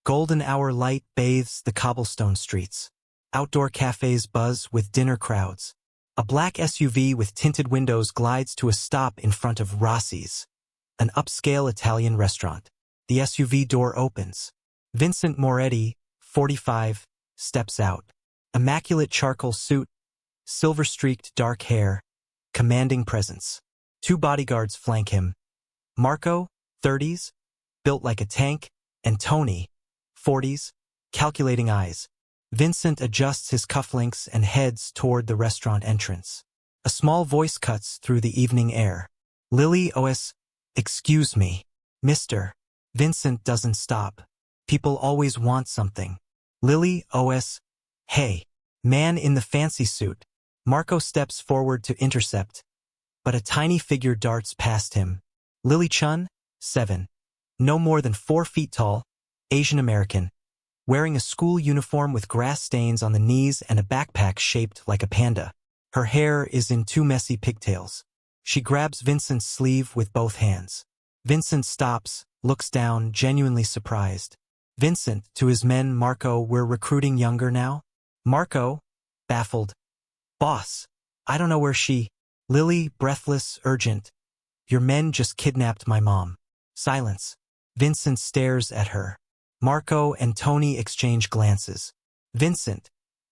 Golden hour light bathes the cobblestone streets. Outdoor cafes buzz with dinner crowds. A black SUV with tinted windows glides to a stop in front of Rossi's, an upscale Italian restaurant. The SUV door opens. Vincent Moretti, 45, steps out. Immaculate charcoal suit, silver-streaked dark hair, commanding presence. Two bodyguards flank him. Marco, 30s, built like a tank, and Tony, 40s, calculating eyes. Vincent adjusts his cufflinks and heads toward the restaurant entrance. A small voice cuts through the evening air. Lily OS, excuse me, mister. Vincent doesn't stop. People always want something. Lily OS, hey. Man in the fancy suit. Marco steps forward to intercept, but a tiny figure darts past him. Lily Chen, 7. No more than 4 feet tall, Asian American, wearing a school uniform with grass stains on the knees and a backpack shaped like a panda. Her hair is in 2 messy pigtails. She grabs Vincent's sleeve with both hands. Vincent stops, looks down, genuinely surprised. Vincent, to his men, Marco, we're recruiting younger now? Marco, baffled. Boss, I don't know where she... Lily, breathless, urgent. Your men just kidnapped my mom. Silence. Vincent stares at her. Marco and Tony exchange glances. Vincent,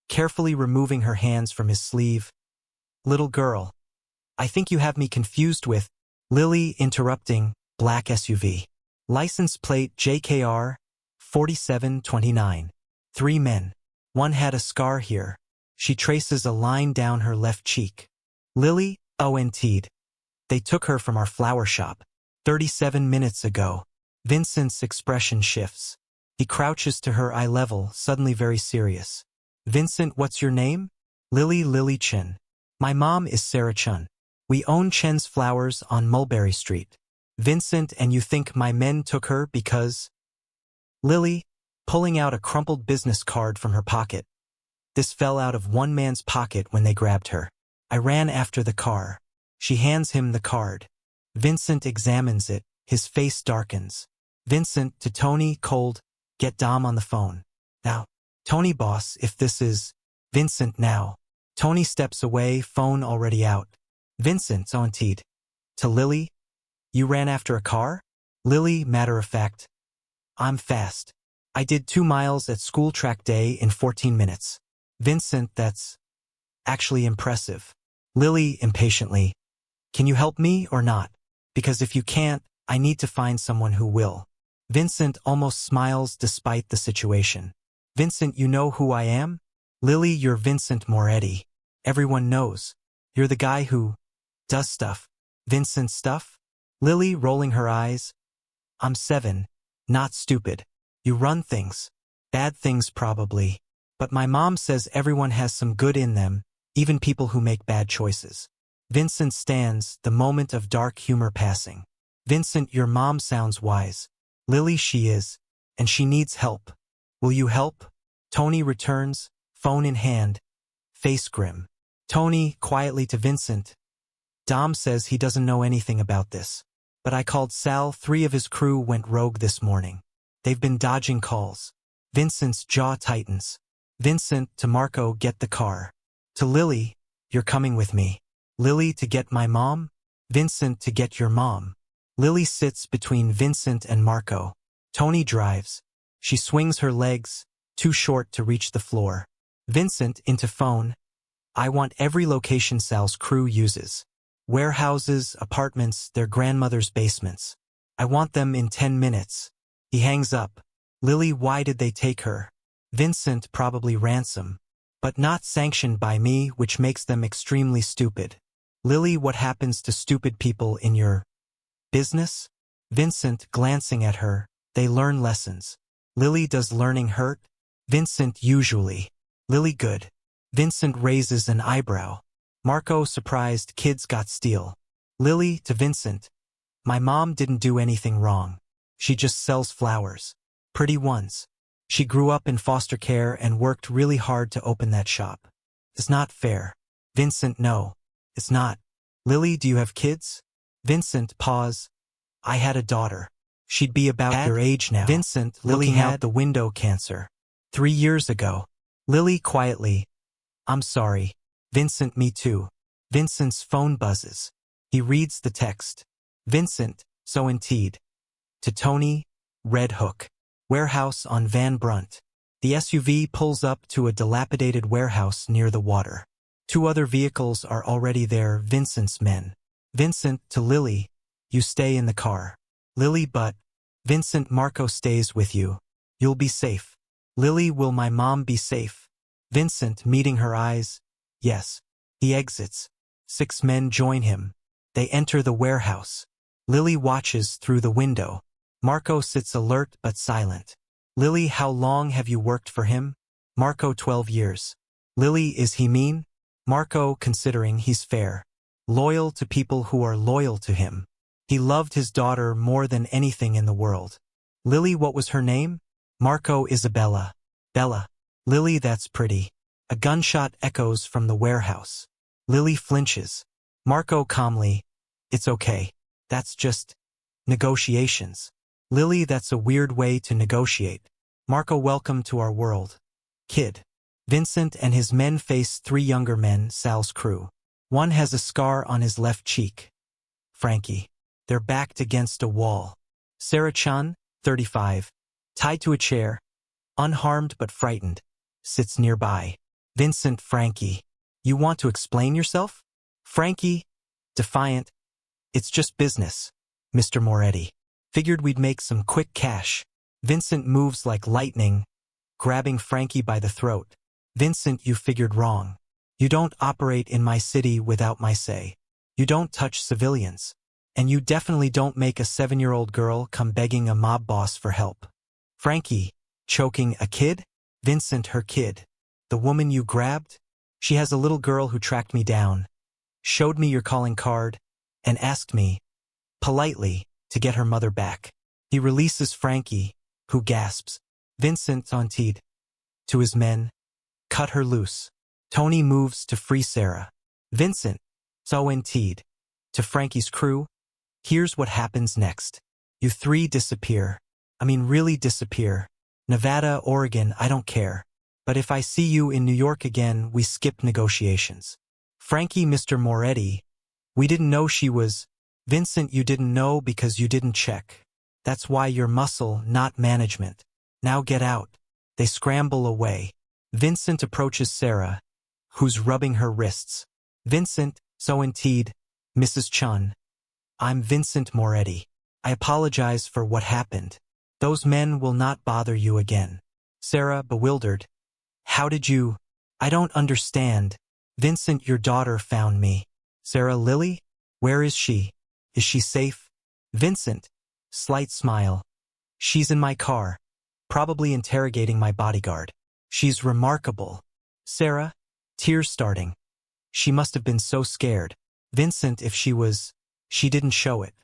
carefully removing her hands from his sleeve. Little girl. I think you have me confused with... Lily, interrupting, black SUV. License plate JKR 4729. 3 men. One had a scar here. She traces a line down her left cheek. Lily, ONT'd. They took her from our flower shop 37 minutes ago. Vincent's expression shifts. He crouches to her eye level, suddenly very serious. Vincent, what's your name? Lily Chen. My mom is Sarah Chen. We own Chen's Flowers on Mulberry Street. Vincent, and you think my men took her because... Lily, pulling out a crumpled business card from her pocket. This fell out of one man's pocket when they grabbed her. I ran after the car. She hands him the card. Vincent examines it. His face darkens. Vincent, to Tony, cold, get Dom on the phone. Now. Tony, boss, if this is... Vincent, now. Tony steps away, phone already out. Vincent, ONT'd. To Lily, you ran after a car? Lily, matter of fact. I'm fast. I did 2 miles at school track day in 14 minutes. Vincent, that's actually impressive. Lily, impatiently. Can you help me or not? Because if you can't, I need to find someone who will. Vincent almost smiles despite the situation. Vincent, you know who I am? Lily, you're Vincent Moretti. Everyone knows. You're the guy who does stuff. Vincent, stuff? Lily, rolling her eyes. I'm 7. Not stupid. You run things. Bad things probably. But my mom says everyone has some good in them, even people who make bad choices. Vincent stands, the moment of dark humor passing. Vincent, your mom sounds wise. Lily, she is. And she needs help. Will you help? Tony returns, phone in hand, face grim. Tony, quietly to Vincent. Dom says he doesn't know anything about this. But I called Sal, 3 of his crew went rogue this morning. They've been dodging calls. Vincent's jaw tightens. Vincent, to Marco, get the car. To Lily, you're coming with me. Lily, to get my mom? Vincent, to get your mom. Lily sits between Vincent and Marco. Tony drives. She swings her legs, too short to reach the floor. Vincent, into phone. I want every location Sal's crew uses. Warehouses, apartments, their grandmother's basements. I want them in 10 minutes. He hangs up. Lily, why did they take her? Vincent, probably ransom. But not sanctioned by me, which makes them extremely stupid. Lily, what happens to stupid people in your business? Vincent, glancing at her, they learn lessons. Lily, does learning hurt? Vincent, usually. Lily, good. Vincent raises an eyebrow. Marco, surprised, kids got steal. Lily, to Vincent. My mom didn't do anything wrong. She just sells flowers. Pretty ones. She grew up in foster care and worked really hard to open that shop. It's not fair. Vincent, no. It's not. Lily, do you have kids? Vincent, pause. I had a daughter. She'd be about your age now. Vincent, looking out the window. Cancer. 3 years ago. Lily quietly. I'm sorry. Vincent, me too. Vincent's phone buzzes. He reads the text. Vincent, so indeed. To Tony, Red Hook. Warehouse on Van Brunt. The SUV pulls up to a dilapidated warehouse near the water. 2 other vehicles are already there. Vincent's men. Vincent, to Lily. You stay in the car. Lily, but. Vincent, Marco stays with you. You'll be safe. Lily, will my mom be safe? Vincent, meeting her eyes. Yes. He exits. 6 men join him. They enter the warehouse. Lily watches through the window. Marco sits alert but silent. Lily, how long have you worked for him? Marco, 12 years. Lily, is he mean? Marco, considering he's fair. Loyal to people who are loyal to him. He loved his daughter more than anything in the world. Lily, what was her name? Marco, Isabella. Bella. Lily, that's pretty. A gunshot echoes from the warehouse. Lily flinches. Marco calmly. It's okay. That's just negotiations. Lily, that's a weird way to negotiate. Marco, welcome to our world. Kid. Vincent and his men face 3 younger men, Sal's crew. One has a scar on his left cheek. Frankie. They're backed against a wall. Sarah Chan, 35, tied to a chair, unharmed but frightened, sits nearby. Vincent, Frankie. You want to explain yourself? Frankie, defiant. It's just business, Mr. Moretti. Figured we'd make some quick cash. Vincent moves like lightning, grabbing Frankie by the throat. Vincent, you figured wrong. You don't operate in my city without my say. You don't touch civilians. And you definitely don't make a 7-year-old girl come begging a mob boss for help. Frankie, choking a kid? Vincent, her kid. The woman you grabbed? She has a little girl who tracked me down, showed me your calling card, and asked me, politely, to get her mother back. He releases Frankie, who gasps. Vincent, auntie, to his men, cut her loose. Tony moves to free Sarah. Vincent, so indeed. To Frankie's crew, here's what happens next. You 3 disappear. I mean really disappear. Nevada, Oregon, I don't care. But if I see you in New York again, we skip negotiations. Frankie, Mr. Moretti, we didn't know she was. Vincent, you didn't know because you didn't check. That's why you're muscle, not management. Now get out. They scramble away. Vincent approaches Sarah, who's rubbing her wrists. Vincent, so indeed, Mrs. Chun. I'm Vincent Moretti. I apologize for what happened. Those men will not bother you again. Sarah, bewildered. How did you? I don't understand. Vincent, your daughter found me. Sarah, Lily? Where is she? Is she safe? Vincent, slight smile. She's in my car, probably interrogating my bodyguard. She's remarkable. Sarah, tears starting. She must have been so scared. Vincent, if she was, she didn't show it.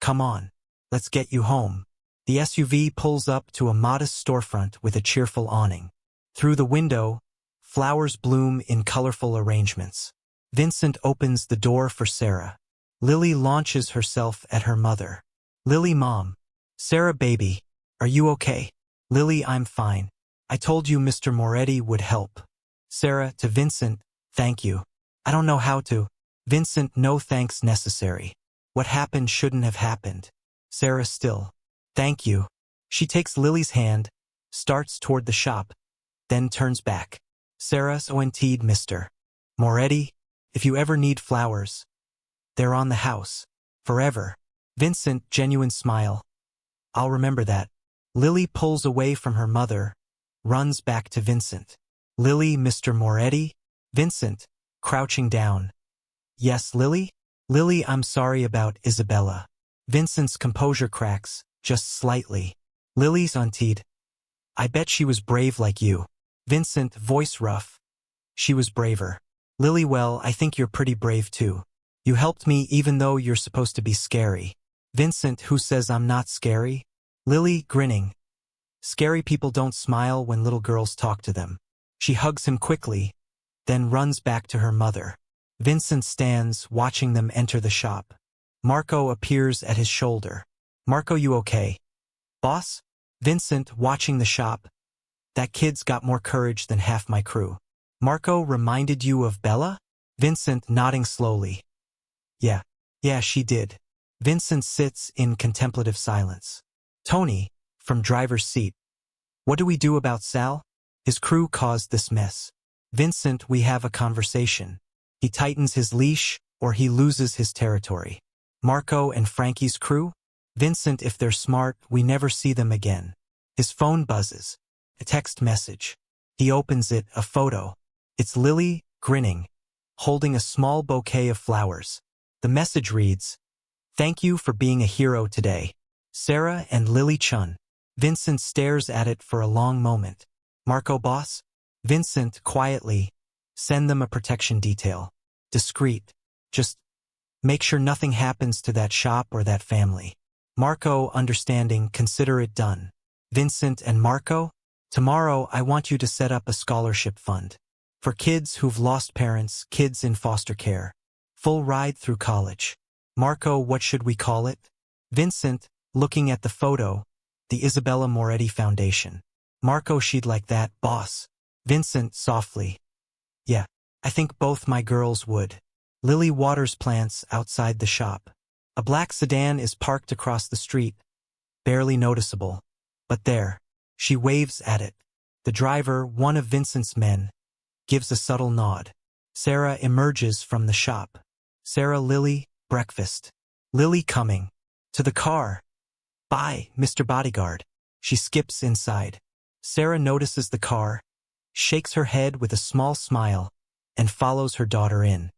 Come on, let's get you home. The SUV pulls up to a modest storefront with a cheerful awning. Through the window, flowers bloom in colorful arrangements. Vincent opens the door for Sarah. Lily launches herself at her mother. Lily, mom. Sarah, baby, are you okay? Lily, I'm fine. I told you Mr. Moretti would help. Sarah, to Vincent, thank you. I don't know how to. Vincent, no thanks necessary. What happened shouldn't have happened. Sarah, still. Thank you. She takes Lily's hand, starts toward the shop, then turns back. Sarah, so indeed, Mr. Moretti, if you ever need flowers, they're on the house. Forever. Vincent, genuine smile. I'll remember that. Lily pulls away from her mother, runs back to Vincent. Lily, Mr. Moretti? Vincent, crouching down. Yes, Lily? Lily, I'm sorry about Isabella. Vincent's composure cracks, just slightly. Lily's auntie. I bet she was brave like you. Vincent, voice rough. She was braver. Lily, well, I think you're pretty brave too. You helped me even though you're supposed to be scary. Vincent, who says I'm not scary? Lily, grinning. Scary people don't smile when little girls talk to them. She hugs him quickly, then runs back to her mother. Vincent stands, watching them enter the shop. Marco appears at his shoulder. Marco, you okay? Boss? Vincent, watching the shop. That kid's got more courage than half my crew. Marco reminded you of Bella? Vincent nodding slowly. Yeah. Yeah, she did. Vincent sits in contemplative silence. Tony, from driver's seat. What do we do about Sal? His crew caused this mess. Vincent, we have a conversation. He tightens his leash, or he loses his territory. Marco and Frankie's crew? Vincent, if they're smart, we never see them again. His phone buzzes. A text message. He opens it, a photo. It's Lily, grinning, holding a small bouquet of flowers. The message reads, "Thank you for being a hero today. Sarah and Lily Chen." Vincent stares at it for a long moment. Marco, boss? Vincent, quietly, send them a protection detail. Discreet. Just make sure nothing happens to that shop or that family. Marco, understanding, consider it done. Vincent and Marco? Tomorrow I want you to set up a scholarship fund. For kids who've lost parents, kids in foster care. Full ride through college. Marco, what should we call it? Vincent, looking at the photo, the Isabella Moretti Foundation. Marco, she'd like that, boss. Vincent, softly. Yeah, I think both my girls would. Lily waters plants outside the shop. A black sedan is parked across the street, barely noticeable. But there, she waves at it. The driver, one of Vincent's men, gives a subtle nod. Sarah emerges from the shop. Sarah, Lily, breakfast. Lily coming. To the car. Bye, Mr. Bodyguard. She skips inside. Sarah notices the car, shakes her head with a small smile, and follows her daughter in.